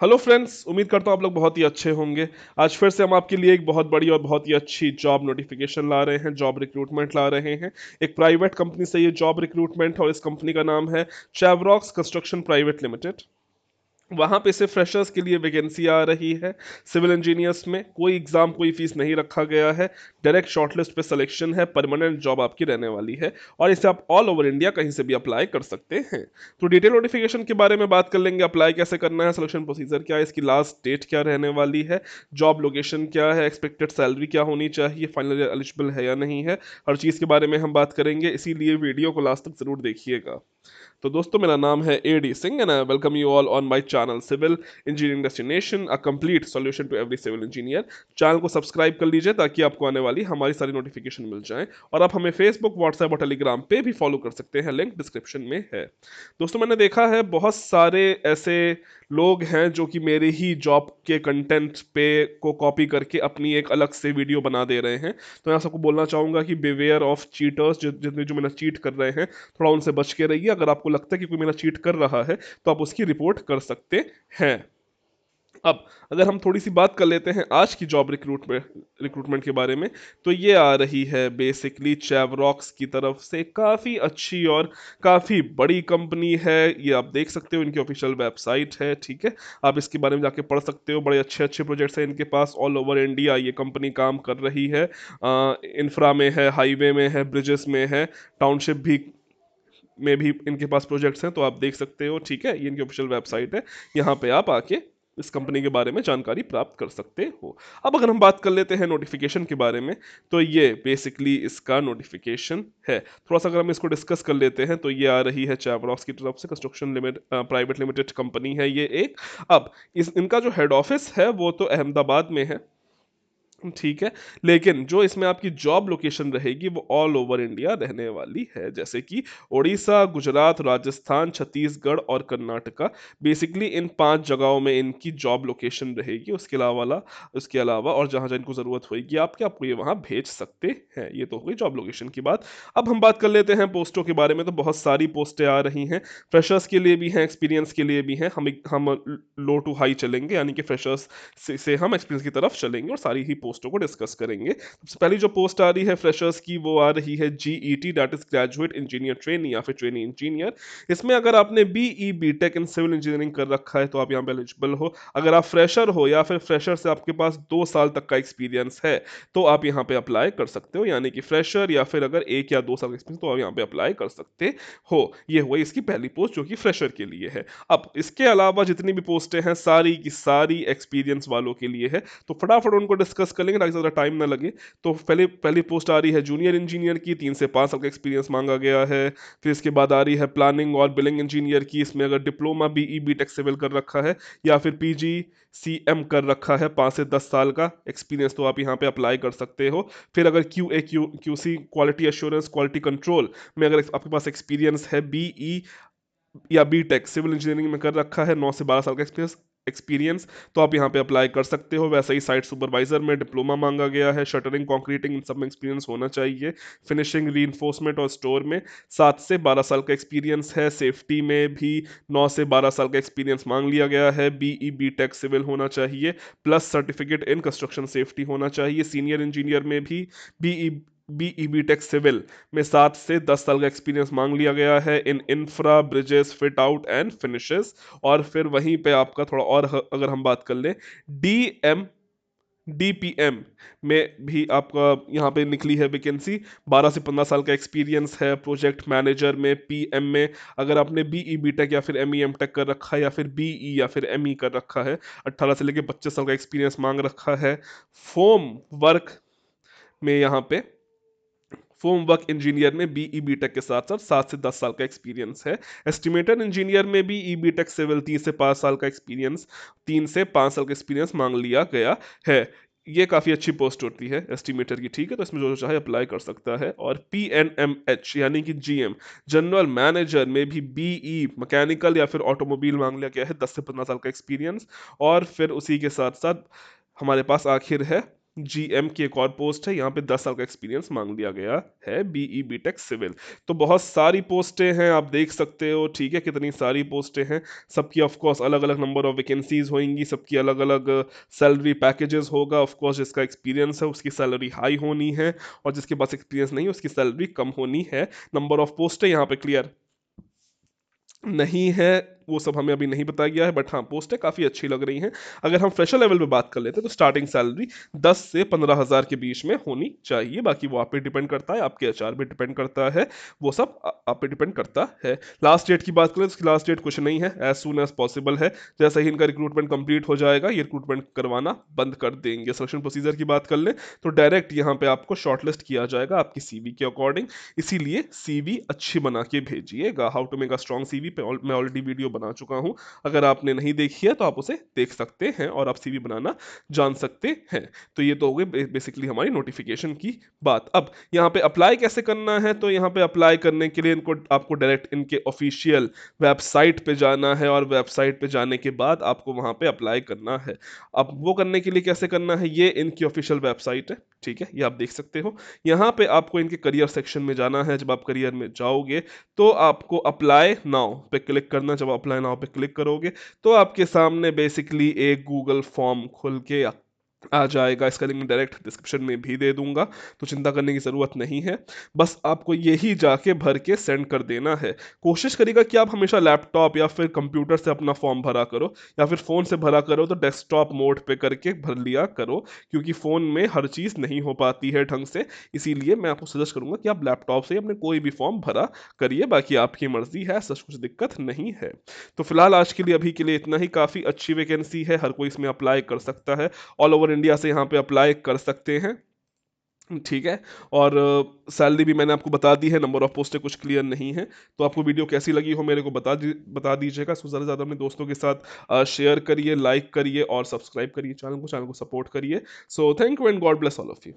Hello friends, उम्मीद करता हूँ आप लोग बहुत ही अच्छे होंगे। आज फिर से हम आपके लिए एक बहुत बड़ी और बहुत ही अच्छी जॉब नोटिफिकेशन ला रहे हैं, जॉब रिक्रूटमेंट ला रहे हैं। एक प्राइवेट कंपनी से ये जॉब रिक्रूटमेंट है और इस कंपनी का नाम है चेवरॉक्स कंस्ट्रक्शन प्राइवेट लिमिटेड। वहां पे से फ्रेशर्स के लिए वैकेंसी आ रही है। सिविल इंजीनियर्स में कोई एग्जाम कोई फीस नहीं रखा गया है। डायरेक्ट शॉर्टलिस्ट पे सिलेक्शन है, परमानेंट जॉब आपकी रहने वाली है और इसे आप ऑल ओवर इंडिया कहीं से भी अप्लाई कर सकते हैं। तो डिटेल नोटिफिकेशन के बारे में बात कर लेंगे, अप्लाई कैसे करना है, सिलेक्शन प्रोसीजर क्या है, इसकी लास्ट डेट क्या रहने वाली है, जॉब लोकेशन क्या है, एक्सपेक्टेड सैलरी क्या होनी चाहिए, फाइनल एलिजिबल है या नहीं है, हर चीज़ के बारे में हम बात करेंगे। इसीलिए वीडियो को लास्ट तक जरूर देखिएगा। तो दोस्तों, मेरा नाम है Eddie Singh and I welcome you all on my channel civil engineering destination, a complete solution to every civil engineer. Channel को सब्सक्राइब कर लीजिए ताकि आपको आने वाली हमारी सारी नोटिफिकेशन मिल जाएं। और आप हमें फेसबुक, व्हाट्सएप और टेलीग्राम पे भी फॉलो कर सकते हैं, लिंक डिस्क्रिप्शन में है। दोस्तों, मैंने देखा है बहुत सारे ऐसे लोग हैं जो कि मेरे ही जॉब के कंटेंट पे को कॉपी करके अपनी एक अलग से वीडियो बना दे रहे हैं। तो मैं सबको बोलना चाहूंगा कि बिवेयर ऑफ चीटर्स, जितने जो मेरा चीट कर रहे हैं, थोड़ा उनसे बच के रहिए। अगर आपको लगता है कि कोई मेरा चीट कर रहा है तो आप उसकी रिपोर्ट कर सकते हैं। अब अगर हम थोड़ी सी बात कर लेते हैं आज की जॉब रिक्रूटमेंट के बारे में, तो ये आ रही है बेसिकली चेवरॉक्स की तरफ से। काफ़ी अच्छी और काफ़ी बड़ी कंपनी है, ये आप देख सकते हो, इनकी ऑफिशियल वेबसाइट है, ठीक है। आप इसके बारे में जाके पढ़ सकते हो। बड़े अच्छे अच्छे प्रोजेक्ट्स हैं इनके पास, ऑल ओवर इंडिया ये कंपनी काम कर रही है। इंफ्रा में है, हाईवे में है, ब्रिजेस में है, टाउनशिप भी में भी इनके पास प्रोजेक्ट्स हैं। तो आप देख सकते हो, ठीक है, ये इनकी ऑफिशियल वेबसाइट है। यहाँ पे आप आके इस कंपनी के बारे में जानकारी प्राप्त कर सकते हो। अब अगर हम बात कर लेते हैं नोटिफिकेशन के बारे में, तो ये बेसिकली इसका नोटिफिकेशन है। थोड़ा सा अगर हम इसको डिस्कस कर लेते हैं, तो ये आ रही है चैवरॉक्स की तरफ से, कंस्ट्रक्शन प्राइवेट लिमिटेड कंपनी है ये एक। अब इनका जो हेड ऑफिस है वो तो अहमदाबाद में है, ठीक है। लेकिन जो इसमें आपकी जॉब लोकेशन रहेगी वो ऑल ओवर इंडिया रहने वाली है, जैसे कि उड़ीसा, गुजरात, राजस्थान, छत्तीसगढ़ और कर्नाटका। बेसिकली इन 5 जगहों में इनकी जॉब लोकेशन रहेगी। उसके अलावा और जहां जहां इनको जरूरत होगी आपको ये वहां भेज सकते हैं। ये तो हो गई जॉब लोकेशन की बात। अब हम बात कर लेते हैं पोस्टों के बारे में। तो बहुत सारी पोस्टें आ रही हैं, फ्रेशर्स के लिए भी हैं, एक्सपीरियंस के लिए भी हैं। हम लो टू हाई चलेंगे, यानी कि फ्रेशर्स से हम एक्सपीरियंस की तरफ चलेंगे और सारी ही पोस्टों को डिस्कस करेंगे। सबसे पहली जो पोस्ट आ रही है फ्रेशर्स की, वो आ रही है GET, that is graduate engineer trainee या फिर ट्रेनी इंजीनियर। इसमें अगर आपने BE B Tech in civil engineering कर रखा है तो आप यहाँ पे एलिजिबल हो। अगर आप फ्रेशर हो या फिर फ्रेशर से आपके पास 2 साल तक का एक्सपीरियंस है तो आप यहाँ पे अप्लाई कर सकते हो, यानी कि फ्रेशर या फिर अगर 1 या 2 साल का एक्सपीरियंस, तो आप यहाँ पे अप्लाई कर सकते हो। ये हुई इसकी पहली पोस्ट जो कि फ्रेशर के लिए है। अब इसके अलावा जितनी भी पोस्टें हैं सारी की सारी एक्सपीरियंस वालों के लिए है। तो फटाफट उनको डिस्कस कर लेंगे ताकि ज़्यादा टाइम ना लगे। तो पहले पहली पोस्ट आ रही है जूनियर इंजीनियर की, 3 से 5 साल का एक्सपीरियंस मांगा गया है। फिर इसके बाद आ रही है प्लानिंग और बिलिंग इंजीनियर की। इसमें अगर डिप्लोमा बीई बीटेक सिविल कर रखा है या फिर पीजी सीएम कर रखा है, 5 से 10 साल का एक्सपीरियंस, तो आप यहाँ पे अप्लाई कर सकते हो। फिर अगर QC quality assurance quality control में अगर आपके पास एक्सपीरियंस है बीई या बीटेक सिविल इंजीनियरिंग में कर रखा है, 9 से 12 साल का एक्सपीरियंस एक्सपीरियंस तो आप यहाँ पे अप्लाई कर सकते हो। वैसे ही साइट सुपरवाइजर में डिप्लोमा मांगा गया है, शटरिंग कंक्रीटिंग इन सब में एक्सपीरियंस होना चाहिए। फिनिशिंग रीइंफोर्समेंट और स्टोर में 7 से 12 साल का एक्सपीरियंस है। सेफ्टी में भी 9 से 12 साल का एक्सपीरियंस मांग लिया गया है। बीई बीटेक सिविल होना चाहिए, plus certificate in construction safety होना चाहिए। सीनियर इंजीनियर में भी बीई बीई बीटेक सिविल में 7 से 10 साल का एक्सपीरियंस मांग लिया गया है in infra bridges fit out and finishes. और फिर वहीं पे आपका थोड़ा और अगर हम बात कर लें, डीएम डीपीएम में भी आपका यहाँ पे निकली है वैकेंसी। 12 से 15 साल का एक्सपीरियंस है। प्रोजेक्ट मैनेजर में, पीएम में अगर आपने बीई बीटेक या फिर एमई एमटेक कर रखा है या फिर बीई या फिर एमई कर रखा है, 18 से लेकर 25 साल का एक्सपीरियंस मांग रखा है। फोम वर्क में यहाँ पे फोम वर्क इंजीनियर में बीई बीटेक के साथ साथ 7 से 10 साल का एक्सपीरियंस है। एस्टिमेटर इंजीनियर में भी ई बीटेक सिविल 3 से 5 साल का एक्सपीरियंस, 3 से 5 साल का एक्सपीरियंस मांग लिया गया है। ये काफ़ी अच्छी पोस्ट होती है एस्टिमेटर की, ठीक है। तो इसमें जो चाहे अप्लाई कर सकता है। और पीएनएमएच यानी कि जीएम जनरल मैनेजर में भी बीई मैकेनिकल या फिर ऑटोमोबाइल मांग लिया गया है, 10 से 15 साल का एक्सपीरियंस। और फिर उसी के साथ साथ हमारे पास आखिर है जीएम की एक और पोस्ट है, यहाँ पे 10 साल का एक्सपीरियंस मांग लिया गया है, बीई बीटेक सिविल। तो बहुत सारी पोस्टें हैं, आप देख सकते हो, ठीक है, कितनी सारी पोस्टें हैं। सबकी ऑफ कोर्स अलग अलग नंबर ऑफ वैकेंसीज होंगी, सबकी अलग अलग सैलरी पैकेजेस होगा। ऑफ कोर्स जिसका एक्सपीरियंस है उसकी सैलरी हाई होनी है, और जिसके पास एक्सपीरियंस नहीं है उसकी सैलरी कम होनी है। नंबर ऑफ पोस्टें यहाँ पे क्लियर नहीं है, वो सब हमें अभी नहीं बताया गया है, बट हाँ पोस्टें काफ़ी अच्छी लग रही हैं। अगर हम फ्रेशर लेवल पे बात कर लेते हैं तो स्टार्टिंग सैलरी 10 से 15 हज़ार के बीच में होनी चाहिए। बाकी वो आप पे डिपेंड करता है, आपके एचआर पे डिपेंड करता है, वो सब आप पे डिपेंड करता है। लास्ट डेट की बात करें तो उसकी लास्ट डेट कुछ नहीं है, एज सुन एज पॉसिबल है। जैसे ही इनका रिक्रूटमेंट कंप्लीट हो जाएगा ये रिक्रूटमेंट करवाना बंद कर देंगे। सिलेक्शन प्रोसीजर की बात कर लें तो डायरेक्ट यहाँ पे आपको शॉर्टलिस्ट किया जाएगा आपकी सीवी के अकॉर्डिंग। इसीलिए सीवी अच्छी बना के भेजिएगा। How to make a strong CV पे मैं ऑलरेडी वीडियो बना चुका हूँ, अगर आपने नहीं देखी है तो आप उसे देख सकते हैं और आप सीवी बनाना जान सकते हैं। तो ये तो हो गई बेसिकली हमारी नोटिफिकेशन की बात। अब यहाँ पे अप्लाई कैसे करना है, तो यहाँ पे अप्लाई करने के लिए इनको आपको डायरेक्ट इनके ऑफिशियल वेबसाइट पे जाना है, और वेबसाइट पे जाने के बाद आपको वहाँ पे अप्लाई करना है। अब वो करने के लिए कैसे करना है, ये इनकी ऑफिशियल वेबसाइट है, ठीक है, ये आप देख सकते हो। यहाँ पे आपको इनके करियर सेक्शन में जाना है। जब आप करियर में जाओगे तो आपको अप्लाई नाउ पे क्लिक करना। जब अप्लाई नाउ पे क्लिक करोगे तो आपके सामने बेसिकली एक गूगल फॉर्म खुल के आ जाएगा। इसका लिंक डायरेक्ट डिस्क्रिप्शन में भी दे दूंगा, तो चिंता करने की ज़रूरत नहीं है। बस आपको यही जाके भर के सेंड कर देना है। कोशिश करिएगा कि आप हमेशा लैपटॉप या फिर कंप्यूटर से अपना फॉर्म भरा करो, या फिर फ़ोन से भरा करो तो डेस्कटॉप मोड पे करके भर लिया करो, क्योंकि फ़ोन में हर चीज़ नहीं हो पाती है ढंग से। इसीलिए मैं आपको सजेस्ट करूंगा कि आप लैपटॉप से अपने कोई भी फॉर्म भरा करिए, बाकी आपकी मर्जी है, सच कुछ दिक्कत नहीं है। तो फिलहाल आज के लिए अभी के लिए इतना ही। काफ़ी अच्छी वैकेंसी है, हर कोई इसमें अप्लाई कर सकता है, ऑल ओवर इंडिया से यहाँ पे अप्लाई कर सकते हैं, ठीक है। और सैलरी भी मैंने आपको बता दी है, नंबर ऑफ पोस्टें कुछ क्लियर नहीं है। तो आपको वीडियो कैसी लगी हो मेरे को बता दीजिएगा। इसको ज़्यादा से ज़्यादा अपने दोस्तों के साथ शेयर करिए, लाइक करिए और सब्सक्राइब करिए चैनल को सपोर्ट करिए। So thank you and God bless all of you.